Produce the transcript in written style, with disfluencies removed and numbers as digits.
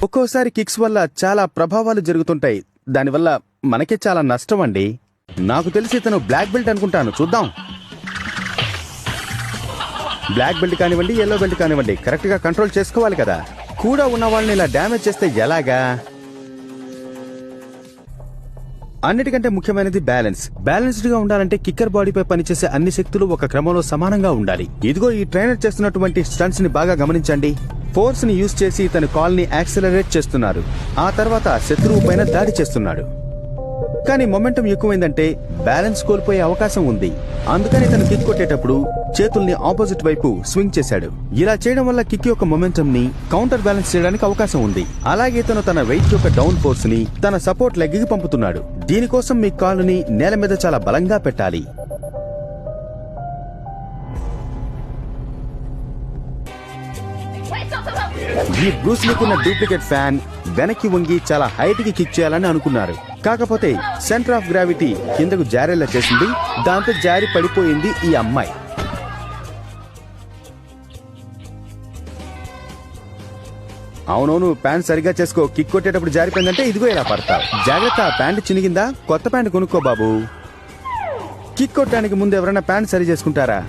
ఒక్కోసారి కిక్స్ వల్ల చాలా ప్రభావాలు జరుగుతుంటాయి. దానివల్ల మనకే చాలా నష్టం అండి. నాకు తెలిసి తను బ్లాక్ బెల్ట్ అనుకుంటాను. చూద్దాం. బ్లాక్ బెల్ట్ కానివ్వండి, ఎల్లో బెల్ట్ కానివ్వండి, కరెక్ట్ గా కంట్రోల్ చేసుకోవాలి కదా. కూడా ఉన్న వాళ్ళని ఇలా డ్యామేజ్ చేస్తే ఎలాగా? అన్నిటికంటే ముఖ్యమైనది బ్యాలెన్స్. బ్యాలెన్స్డ్ గా ఉండాలంటే కిక్కర్ బాడీపై పనిచేసే అన్ని శక్తులు ఒక క్రమంలో సమానంగా ఉండాలి. ఇదిగో ఈ ట్రైనర్ చేస్తున్నటువంటి స్టంట్స్ ని బాగా గమనించండి. ఫోర్స్ ని యూజ్ చేసి తన కాల్ ని యాక్సిలరేట్ చేస్తున్నారు. ఆ తర్వాత శత్రువు పైన దాడి చేస్తున్నాడు. కానీ మొమెంటం ఎక్కువైందంటే బ్యాలెన్స్ కోల్పోయే అవకాశం ఉంది. అందుకని తను కిక్ కొట్టేటప్పుడు చేతుల్ని ఆపోజిట్ వైపు స్వింగ్ చేశాడు. ఇలా చేయడం వల్ల కిక్ యొక్క మొమెంటం ని కౌంటర్ బ్యాలెన్స్ చేయడానికి అవకాశం ఉంది. అలాగే తను తన వెయిట్ యొక్క డౌన్ ఫోర్స్ ని తన సపోర్ట్ లెగ్ కి పంపుతున్నాడు. దీనికోసం మీ కాలుని నేల మీద చాలా బలంగా పెట్టాలి. ఈ బ్రూస్ లీకున్న డూప్లికేట్ ఫ్యాన్ వెనక్కి వంగి చాలా హైట్ కి కిక్ చేయాలని అనుకున్నారు. కాకపోతే సెంటర్ ఆఫ్ గ్రావిటీ కిందకు జారేలా చేసింది. దాంతో జారి పడిపోయింది ఈ అమ్మాయి. అవునవును, ప్యాంట్ సరిగ్గా చేసుకో. కిక్ కొట్టేటప్పుడు జారిపోయిందంటే ఇదిగో ఇలా పడతావు. జాగ్రత్త, ప్యాంట్ చినిగిందా? కొత్త ప్యాంట్ కొనుక్కో బాబు. కిక్ కొట్టడానికి ముందు ఎవరైనా ప్యాంట్ సరి చేసుకుంటారా?